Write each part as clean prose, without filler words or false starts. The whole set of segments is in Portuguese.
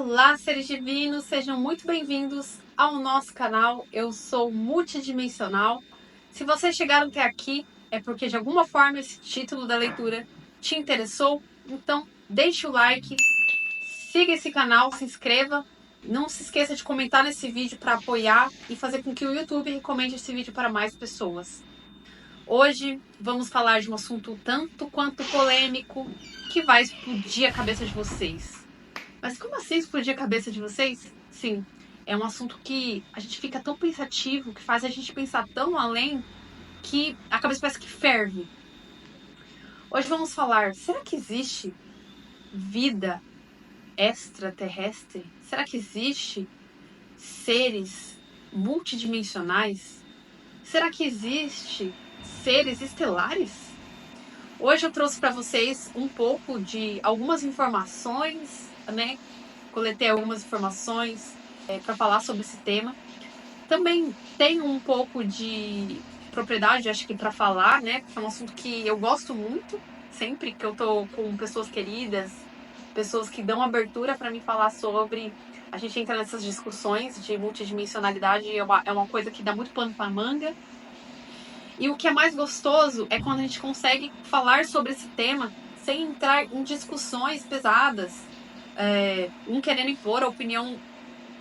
Olá, seres divinos, sejam muito bem-vindos ao nosso canal. Eu sou multidimensional. Se vocês chegaram até aqui, é porque de alguma forma esse título da leitura te interessou. Então, deixe o like, siga esse canal, se inscreva. Não se esqueça de comentar nesse vídeo para apoiar e fazer com que o YouTube recomende esse vídeo para mais pessoas. Hoje vamos falar de um assunto tanto quanto polêmico que vai explodir a cabeça de vocês. Mas como assim explodir a cabeça de vocês? Sim, é um assunto que a gente fica tão pensativo, que faz a gente pensar tão além, que a cabeça parece que ferve. Hoje vamos falar, será que existe vida extraterrestre? Será que existe seres multidimensionais? Será que existe seres estelares? Hoje eu trouxe para vocês um pouco de algumas informações, né? Coletei algumas informações para falar sobre esse tema. Também tenho um pouco de propriedade, acho que para falar, né? Porque é um assunto que eu gosto muito, sempre que eu tô com pessoas queridas, pessoas que dão abertura para me falar sobre. A gente entra nessas discussões de multidimensionalidade, é uma coisa que dá muito pano para manga. E o que é mais gostoso é quando a gente consegue falar sobre esse tema sem entrar em discussões pesadas, um querendo impor a opinião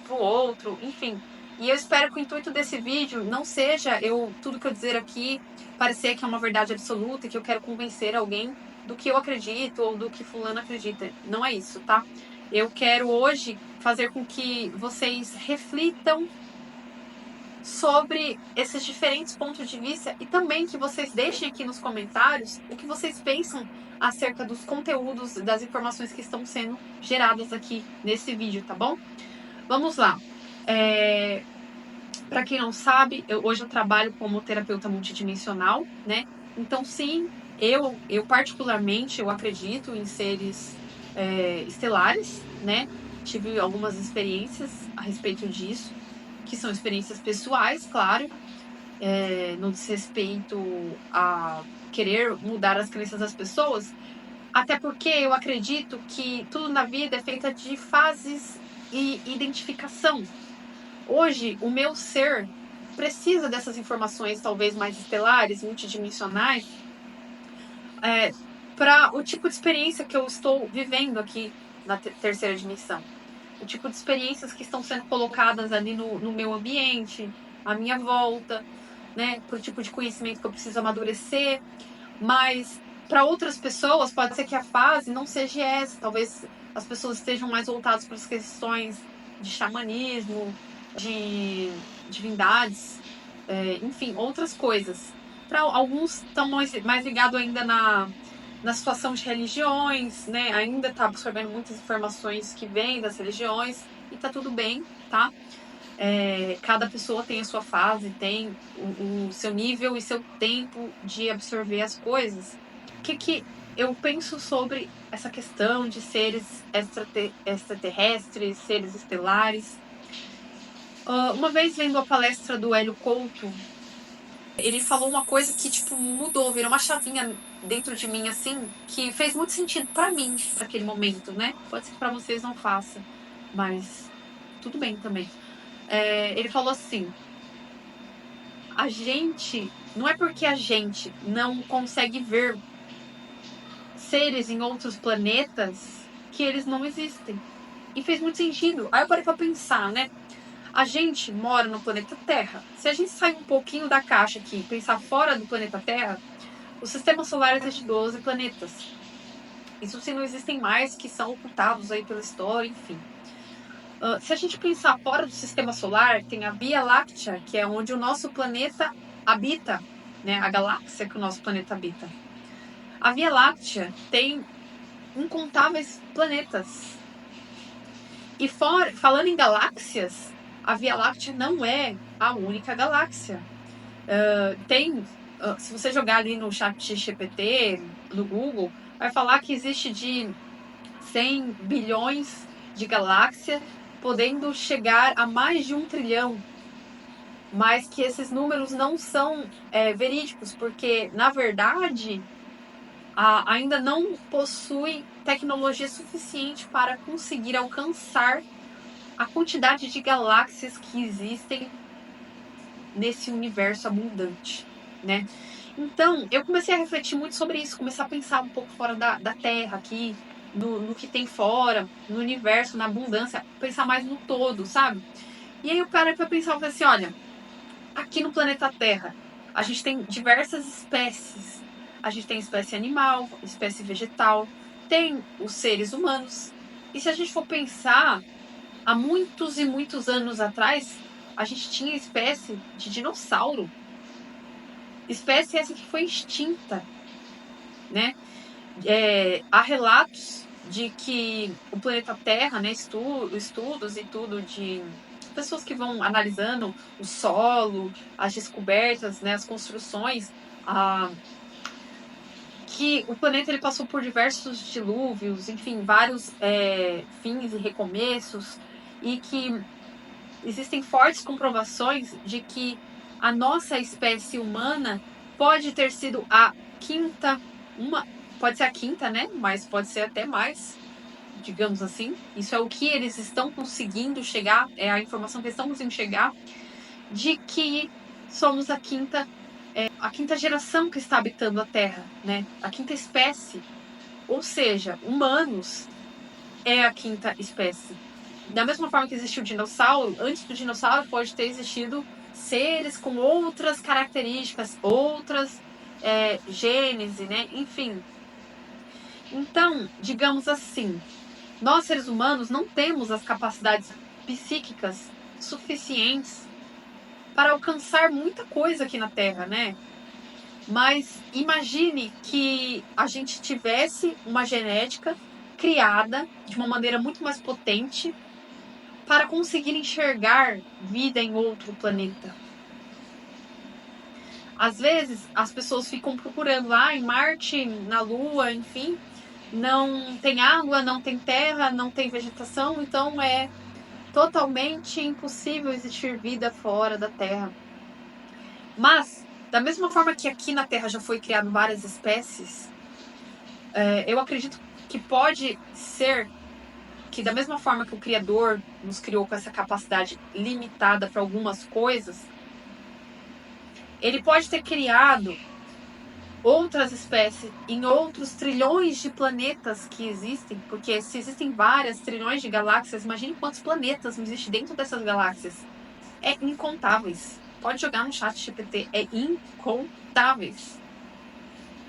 pro outro, enfim. E eu espero que o intuito desse vídeo não seja tudo que eu dizer aqui parecer que é uma verdade absoluta e que eu quero convencer alguém do que eu acredito ou do que fulano acredita. Não é isso, tá? Eu quero hoje fazer com que vocês reflitam sobre esses diferentes pontos de vista e também que vocês deixem aqui nos comentários o que vocês pensam acerca dos conteúdos, das informações que estão sendo geradas aqui nesse vídeo, tá bom? Vamos lá. Para quem não sabe, hoje eu trabalho como terapeuta multidimensional, né? Então, sim, eu particularmente, eu acredito em seres estelares, né? Tive algumas experiências a respeito disso, que são experiências pessoais, claro, no desrespeito a querer mudar as crenças das pessoas, até porque eu acredito que tudo na vida é feita de fases e identificação. Hoje, o meu ser precisa dessas informações, talvez mais estelares, multidimensionais, para o tipo de experiência que eu estou vivendo aqui na terceira dimensão. O tipo de experiências que estão sendo colocadas ali no meu ambiente, à minha volta, né? Para o tipo de conhecimento que eu preciso amadurecer. Mas para outras pessoas pode ser que a fase não seja essa. Talvez as pessoas estejam mais voltadas para as questões de xamanismo, de divindades, enfim, outras coisas. Para alguns estão mais ligados ainda na situação de religiões, né? Ainda está absorvendo muitas informações que vêm das religiões e tá tudo bem, tá? Cada pessoa tem a sua fase, tem o seu nível e seu tempo de absorver as coisas. O que eu penso sobre essa questão de seres extraterrestres, seres estelares? Uma vez lendo a palestra do Hélio Couto, ele falou uma coisa que, tipo, mudou, virou uma chavinha dentro de mim, assim, que fez muito sentido pra mim, naquele momento, né? Pode ser que pra vocês não faça, mas tudo bem também. Ele falou assim, não é porque a gente não consegue ver seres em outros planetas que eles não existem. E fez muito sentido. Aí eu parei pra pensar, né? A gente mora no planeta Terra. Se a gente sair um pouquinho da caixa aqui e pensar fora do planeta Terra, o sistema solar existe 12 planetas. Isso se não existem mais que são ocultados aí pela história, enfim. Se a gente pensar fora do sistema solar, tem a Via Láctea, que é onde o nosso planeta habita, né? A galáxia que o nosso planeta habita. A Via Láctea tem incontáveis planetas. E falando em galáxias, a Via Láctea não é a única galáxia. Se você jogar ali no chat GPT, no Google, vai falar que existe de 100 bilhões de galáxias, podendo chegar a mais de 1 trilhão. Mas que esses números não são verídicos, porque, na verdade, ainda não possui tecnologia suficiente para conseguir alcançar a quantidade de galáxias que existem nesse universo abundante, né? Então, eu comecei a refletir muito sobre isso, começar a pensar um pouco fora da Terra aqui, no que tem fora, no universo, na abundância, pensar mais no todo, sabe? E aí eu parei pra pensar, eu falei assim, olha, aqui no planeta Terra, a gente tem diversas espécies. A gente tem espécie animal, espécie vegetal, tem os seres humanos. E se a gente for pensar, há muitos e muitos anos atrás, a gente tinha espécie de dinossauro. Espécie essa que foi extinta, né? Há relatos de que o planeta Terra, né, estudos e tudo de pessoas que vão analisando o solo, as descobertas, né, as construções, que o planeta ele passou por diversos dilúvios, enfim, vários fins e recomeços, e que existem fortes comprovações de que a nossa espécie humana pode ter sido a quinta, pode ser a quinta, né? Mas pode ser até mais, digamos assim. Isso é o que eles estão conseguindo chegar, é a informação que eles estão conseguindo chegar, de que somos a quinta geração que está habitando a Terra, né? A quinta espécie. Ou seja, humanos é a quinta espécie. Da mesma forma que existiu o dinossauro, antes do dinossauro pode ter existido seres com outras características, outras gênese, né? Enfim. Então, digamos assim, nós seres humanos não temos as capacidades psíquicas suficientes para alcançar muita coisa aqui na Terra, né? Mas imagine que a gente tivesse uma genética criada de uma maneira muito mais potente para conseguir enxergar vida em outro planeta. Às vezes, as pessoas ficam procurando lá em Marte, na Lua, enfim, não tem água, não tem terra, não tem vegetação, então é totalmente impossível existir vida fora da Terra. Mas, da mesma forma que aqui na Terra já foi criado várias espécies, eu acredito que pode ser que da mesma forma que o Criador nos criou com essa capacidade limitada para algumas coisas, ele pode ter criado outras espécies em outros trilhões de planetas que existem, porque se existem várias trilhões de galáxias, imagine quantos planetas não existem dentro dessas galáxias. É incontáveis. Pode jogar no chat GPT, é incontáveis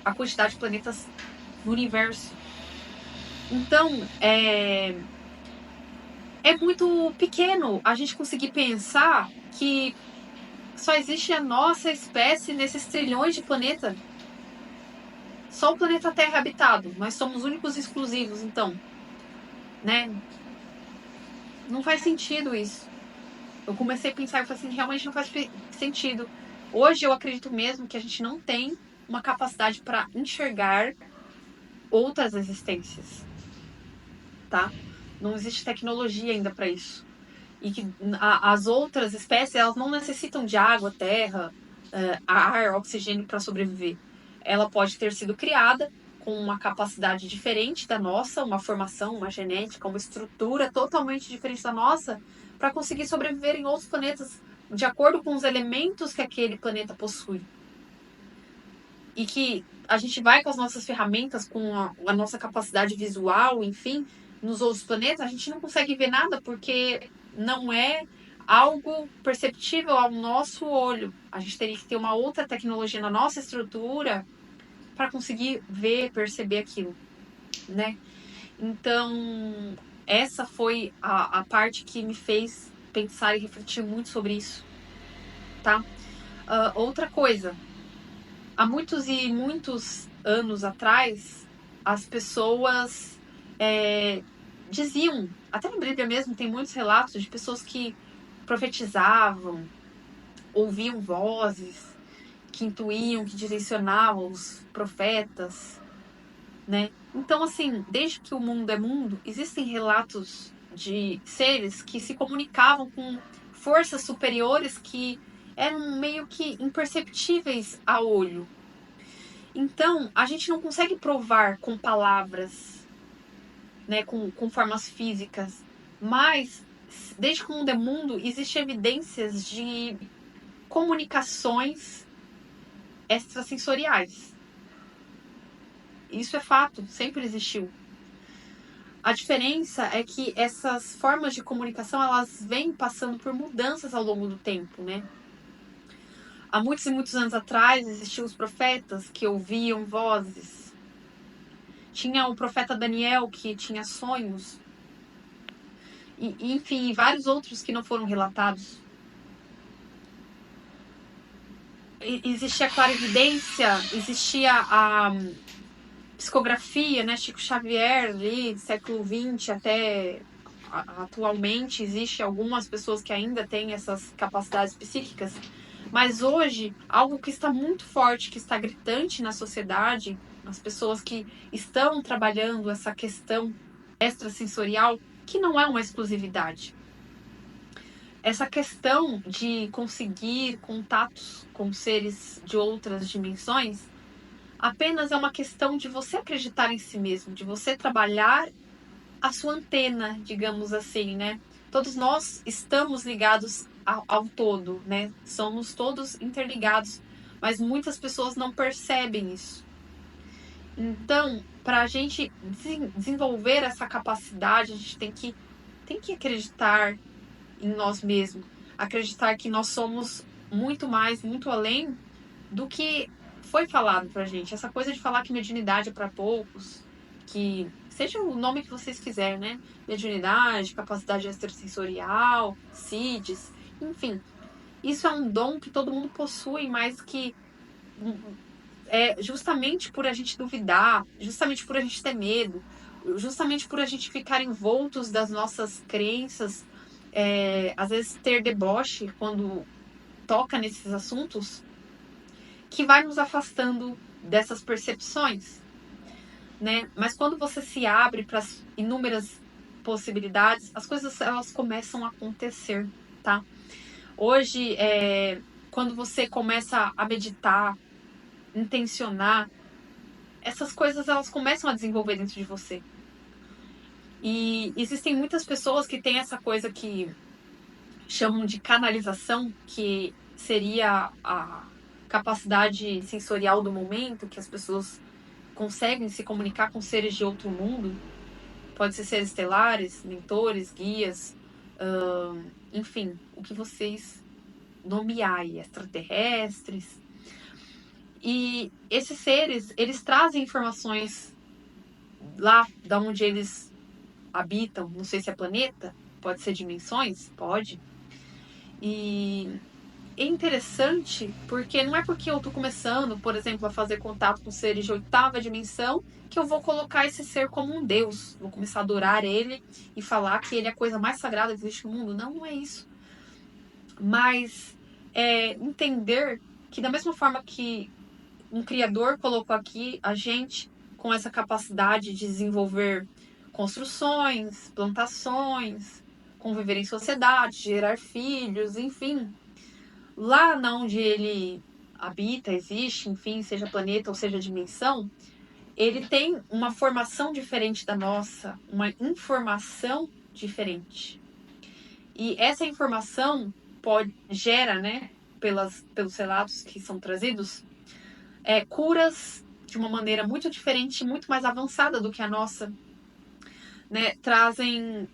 a quantidade de planetas no universo. Então, é muito pequeno a gente conseguir pensar que só existe a nossa espécie nesses trilhões de planetas. Só o planeta Terra é habitado. Nós somos únicos e exclusivos, então. Né? Não faz sentido isso. Eu comecei a pensar e falei assim, realmente não faz sentido. Hoje eu acredito mesmo que a gente não tem uma capacidade para enxergar outras existências. Tá? Não existe tecnologia ainda para isso. E que as outras espécies, elas não necessitam de água, terra, ar, oxigênio para sobreviver. Ela pode ter sido criada com uma capacidade diferente da nossa, uma formação, uma genética, uma estrutura totalmente diferente da nossa, para conseguir sobreviver em outros planetas de acordo com os elementos que aquele planeta possui. E que a gente vai com as nossas ferramentas, com a nossa capacidade visual, enfim, nos outros planetas, a gente não consegue ver nada porque não é algo perceptível ao nosso olho. A gente teria que ter uma outra tecnologia na nossa estrutura para conseguir ver, perceber aquilo, né? Então, essa foi a parte que me fez pensar e refletir muito sobre isso, tá? Outra coisa, há muitos e muitos anos atrás, as pessoas diziam, até na Bíblia mesmo tem muitos relatos de pessoas que profetizavam, ouviam vozes, que intuíam, que direcionavam os profetas, né? Então, assim, desde que o mundo é mundo, existem relatos de seres que se comunicavam com forças superiores que eram meio que imperceptíveis a olho. Então, a gente não consegue provar com palavras, né, com formas físicas, mas desde que o mundo é mundo, existem evidências de comunicações extrasensoriais. Isso é fato, sempre existiu. A diferença é que essas formas de comunicação, elas vêm passando por mudanças ao longo do tempo, né? Há muitos e muitos anos atrás existiam os profetas que ouviam vozes. Tinha o profeta Daniel que tinha sonhos. E enfim, vários outros que não foram relatados. Existia a clarividência, existia a psicografia, né? Chico Xavier, ali, século XX até atualmente, existe algumas pessoas que ainda têm essas capacidades psíquicas, mas hoje, algo que está muito forte, que está gritante na sociedade, as pessoas que estão trabalhando essa questão extrasensorial, que não é uma exclusividade. Essa questão de conseguir contatos com seres de outras dimensões apenas é uma questão de você acreditar em si mesmo, de você trabalhar a sua antena, digamos assim, né? Todos nós estamos ligados ao todo, né? Somos todos interligados, mas muitas pessoas não percebem isso. Então, para a gente desenvolver essa capacidade, a gente tem que acreditar em nós mesmos, acreditar que nós somos muito mais, muito além do que foi falado pra gente. Essa coisa de falar que mediunidade é para poucos, que seja o nome que vocês quiserem, né? Mediunidade, capacidade extrasensorial, CIDs, enfim. Isso é um dom que todo mundo possui, mas que é justamente por a gente duvidar, justamente por a gente ter medo, justamente por a gente ficar envoltos das nossas crenças, às vezes ter deboche quando toca nesses assuntos, que vai nos afastando dessas percepções, né? Mas quando você se abre para as inúmeras possibilidades, as coisas elas começam a acontecer, tá? Hoje, quando você começa a meditar, intencionar, essas coisas elas começam a desenvolver dentro de você. E existem muitas pessoas que têm essa coisa que chamam de canalização, que seria a capacidade sensorial do momento, que as pessoas conseguem se comunicar com seres de outro mundo. Pode ser seres estelares, mentores, guias, enfim, o que vocês nomearem, extraterrestres. E esses seres, eles trazem informações lá da onde eles habitam, não sei se é planeta, pode ser dimensões, pode. E é interessante porque não é porque eu tô começando, por exemplo, a fazer contato com seres de oitava dimensão que eu vou colocar esse ser como um deus. Vou começar a adorar ele e falar que ele é a coisa mais sagrada que existe no mundo. Não, não é isso. Mas entender que da mesma forma que um criador colocou aqui a gente com essa capacidade de desenvolver construções, plantações, conviver em sociedade, gerar filhos, enfim. Lá onde ele habita, existe, enfim, seja planeta ou seja dimensão, ele tem uma formação diferente da nossa, uma informação diferente. E essa informação gera, né, pelos relatos que são trazidos, curas de uma maneira muito diferente, muito mais avançada do que a nossa, né? Trazem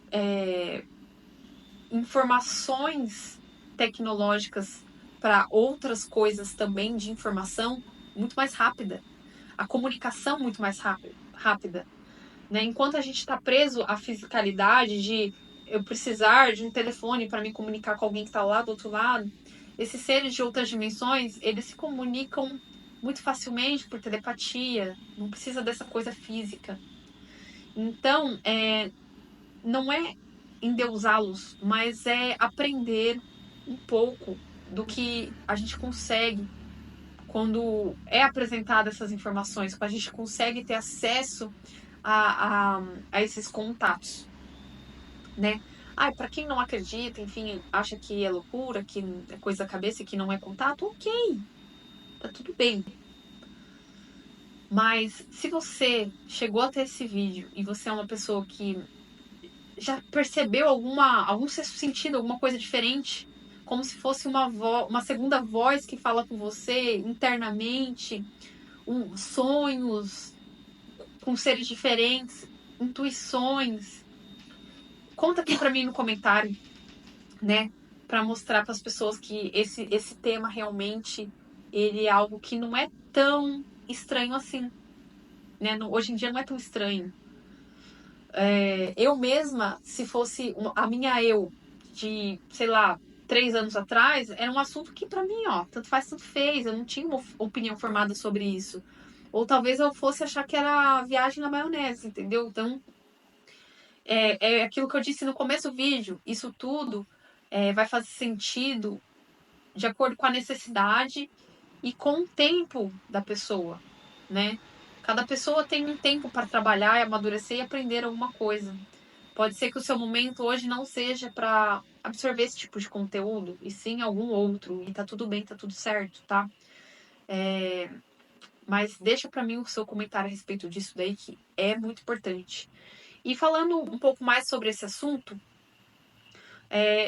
informações tecnológicas para outras coisas também de informação muito mais rápida. A comunicação muito mais rápida. Né? Enquanto a gente está preso à fisicalidade de eu precisar de um telefone para me comunicar com alguém que está lá do outro lado, esses seres de outras dimensões, eles se comunicam muito facilmente por telepatia, não precisa dessa coisa física. Então, não é endeusá-los, mas é aprender um pouco do que a gente consegue quando é apresentada essas informações, quando a gente consegue ter acesso a esses contatos, né? Para quem não acredita, enfim, acha que é loucura, que é coisa da cabeça, que não é contato, ok, tá tudo bem. Mas se você chegou até esse vídeo e você é uma pessoa que já percebeu algum sexto sentido, alguma coisa diferente, como se fosse uma segunda voz que fala com você internamente, sonhos com seres diferentes, intuições, conta aqui para mim no comentário, né, para mostrar para as pessoas que esse tema realmente ele é algo que não é tão estranho assim, né? Hoje em dia não é tão estranho. Eu mesma, se fosse a minha eu de, sei lá, 3 anos atrás, era um assunto que para mim, ó, tanto faz, tanto fez. Eu não tinha uma opinião formada sobre isso. Ou talvez eu fosse achar que era viagem na maionese, entendeu? Então, é aquilo que eu disse no começo do vídeo. Isso tudo vai fazer sentido de acordo com a necessidade e com o tempo da pessoa, né? Cada pessoa tem um tempo para trabalhar, amadurecer e aprender alguma coisa. Pode ser que o seu momento hoje não seja para absorver esse tipo de conteúdo, e sim algum outro. E tá tudo bem, tá tudo certo, tá? Mas deixa para mim o seu comentário a respeito disso daí, que é muito importante. E falando um pouco mais sobre esse assunto,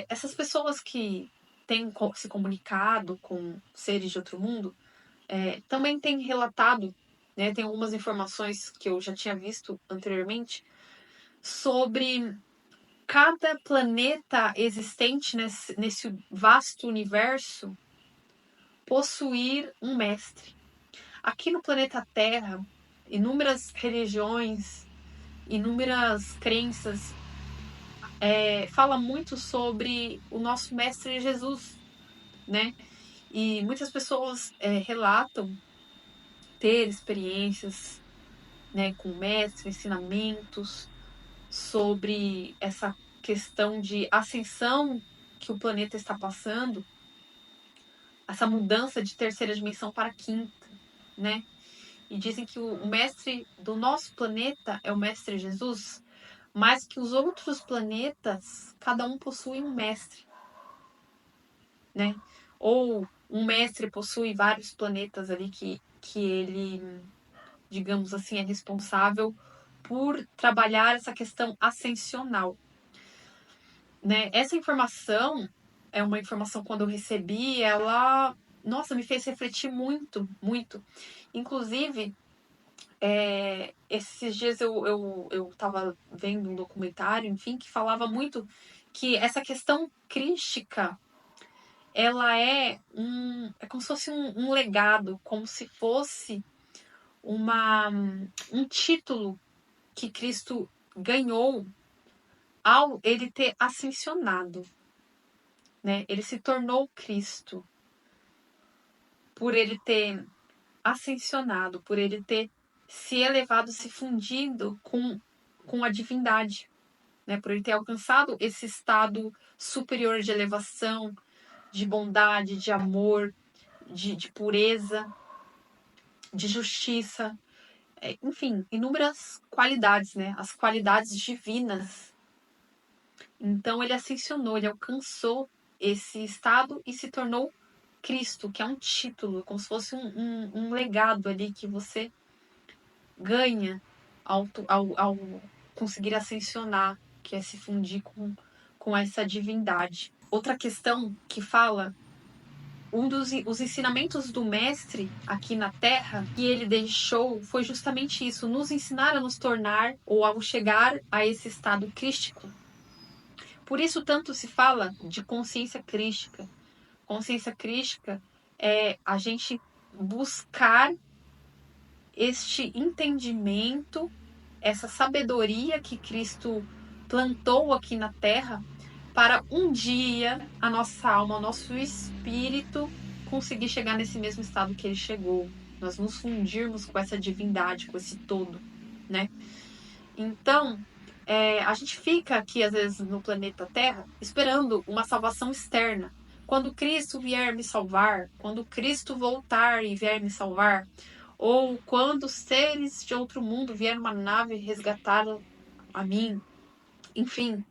essas pessoas que têm se comunicado com seres de outro mundo, também têm relatado, né, tem algumas informações que eu já tinha visto anteriormente, sobre cada planeta existente nesse vasto universo possuir um mestre. Aqui no planeta Terra, inúmeras religiões, inúmeras crenças fala muito sobre o nosso mestre Jesus, né? E muitas pessoas relatam ter experiências, né, com o mestre, ensinamentos sobre essa questão de ascensão que o planeta está passando, essa mudança de terceira dimensão para quinta, né? E dizem que o mestre do nosso planeta é o mestre Jesus, mas que os outros planetas, cada um possui um mestre, né? Ou um mestre possui vários planetas ali que ele, digamos assim, é responsável por trabalhar essa questão ascensional, né? Essa informação é uma informação, quando eu recebi, ela, nossa, me fez refletir muito, muito. Inclusive, esses dias eu tava vendo um documentário, enfim, que falava muito que essa questão crística, ela é como se fosse um legado, como se fosse um título que Cristo ganhou ao ele ter ascensionado, né? Ele se tornou Cristo por ele ter ascensionado, por ele ter se elevado, se fundido com a divindade, né? Por ele ter alcançado esse estado superior de elevação, de bondade, de amor, de pureza, de justiça, enfim, inúmeras qualidades, né? As qualidades divinas. Então ele ascensionou, ele alcançou esse estado e se tornou Cristo, que é um título, como se fosse um legado ali que você ganha ao conseguir ascensionar, que é se fundir com essa divindade. Outra questão que fala, os ensinamentos do mestre aqui na Terra que ele deixou foi justamente isso, nos ensinar a nos tornar ou ao chegar a esse estado crístico. Por isso tanto se fala de consciência crística. Consciência crística é a gente buscar este entendimento, essa sabedoria que Cristo plantou aqui na Terra, para um dia a nossa alma, o nosso espírito conseguir chegar nesse mesmo estado que ele chegou. Nós nos fundirmos com essa divindade, com esse todo, né? Então, a gente fica aqui, às vezes, no planeta Terra, esperando uma salvação externa. Quando Cristo vier me salvar, quando Cristo voltar e vier me salvar, ou quando seres de outro mundo vierem numa nave resgatar a mim, enfim.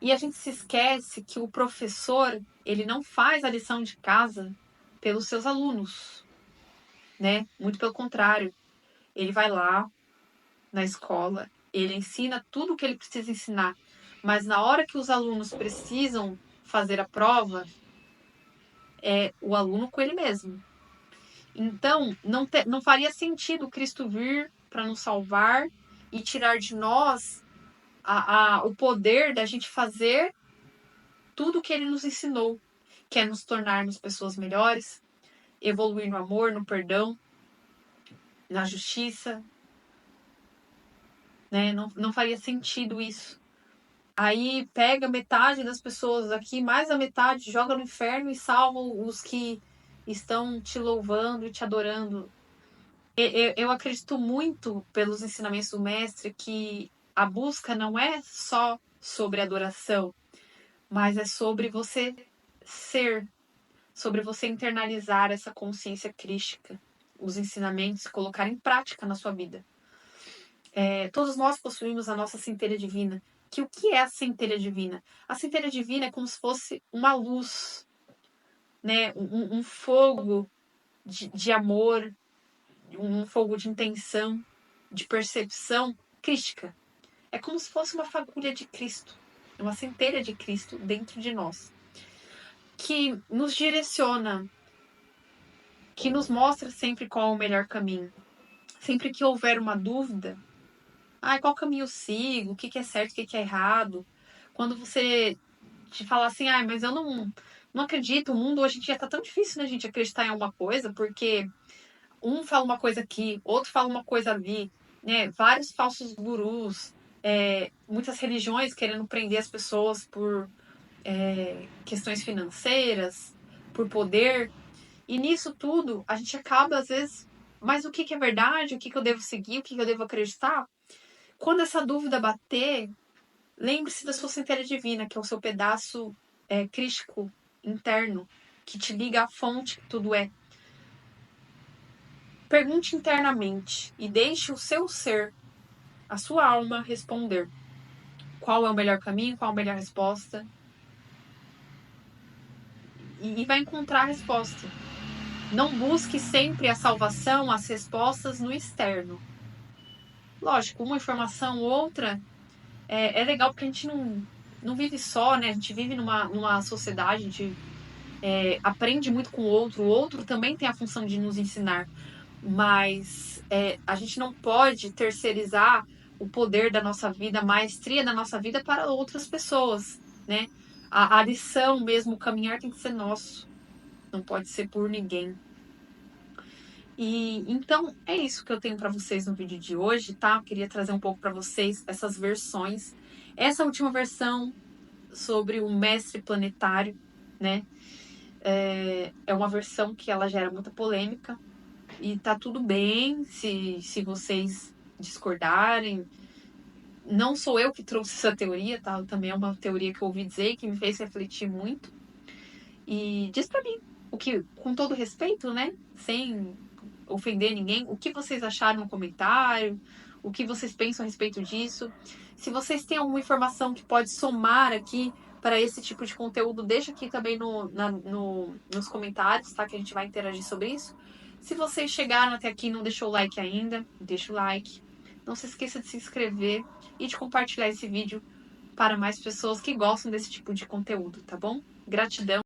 E a gente se esquece que o professor, ele não faz a lição de casa pelos seus alunos, né? Muito pelo contrário. Ele vai lá na escola, ele ensina tudo o que ele precisa ensinar, mas na hora que os alunos precisam fazer a prova, é o aluno com ele mesmo. Então, não faria sentido Cristo vir para nos salvar e tirar de nós o poder da gente fazer tudo o que ele nos ensinou, que é nos tornarmos pessoas melhores, evoluir no amor, no perdão, na justiça, né? Não faria sentido isso. Aí pega metade das pessoas aqui, mais a metade, joga no inferno e salva os que estão te louvando e te adorando. Eu acredito muito, pelos ensinamentos do mestre, que a busca não é só sobre adoração, mas é sobre você ser, sobre você internalizar essa consciência crística, os ensinamentos, colocar em prática na sua vida. Todos nós possuímos a nossa centelha divina. O que é a centelha divina? A centelha divina é como se fosse uma luz, né? Um fogo de amor, um fogo de intenção, de percepção crística. É como se fosse uma fagulha de Cristo, uma centelha de Cristo dentro de nós, que nos direciona, que nos mostra sempre qual é o melhor caminho. Sempre que houver uma dúvida, qual caminho eu sigo, o que é certo, o que é errado. Quando você te falar assim, mas eu não acredito, o mundo hoje em dia tá tão difícil, né, gente, acreditar em alguma coisa, porque um fala uma coisa aqui, outro fala uma coisa ali, né, vários falsos gurus, muitas religiões querendo prender as pessoas por questões financeiras, por poder, e nisso tudo a gente acaba às vezes, mas o que é verdade, o que eu devo seguir, o que eu devo acreditar? Quando essa dúvida bater, lembre-se da sua centelha divina, que é o seu pedaço crístico interno, que te liga à fonte que tudo é. Pergunte internamente e deixe o seu ser, a sua alma, responder qual é o melhor caminho, qual é a melhor resposta. E vai encontrar a resposta. Não busque sempre a salvação, as respostas no externo. Lógico, uma informação ou outra é legal porque a gente não vive só, né? A gente vive numa sociedade, a gente aprende muito com o outro também tem a função de nos ensinar, mas a gente não pode terceirizar o poder da nossa vida, a maestria da nossa vida para outras pessoas, né? A lição mesmo, o caminhar tem que ser nosso, não pode ser por ninguém. E então é isso que eu tenho para vocês no vídeo de hoje, tá? Eu queria trazer um pouco para vocês essas versões. Essa última versão sobre o mestre planetário, né? É uma versão que ela gera muita polêmica e tá tudo bem se vocês discordarem. Não sou eu que trouxe essa teoria, tá? Também é uma teoria que eu ouvi dizer e que me fez refletir muito. E diz pra mim, com todo respeito, né? Sem ofender ninguém, o que vocês acharam no comentário, o que vocês pensam a respeito disso. Se vocês têm alguma informação que pode somar aqui para esse tipo de conteúdo, deixa aqui também nos comentários, tá? Que a gente vai interagir sobre isso. Se vocês chegaram até aqui e não deixou o like ainda, deixa o like. Não se esqueça de se inscrever e de compartilhar esse vídeo para mais pessoas que gostam desse tipo de conteúdo, tá bom? Gratidão.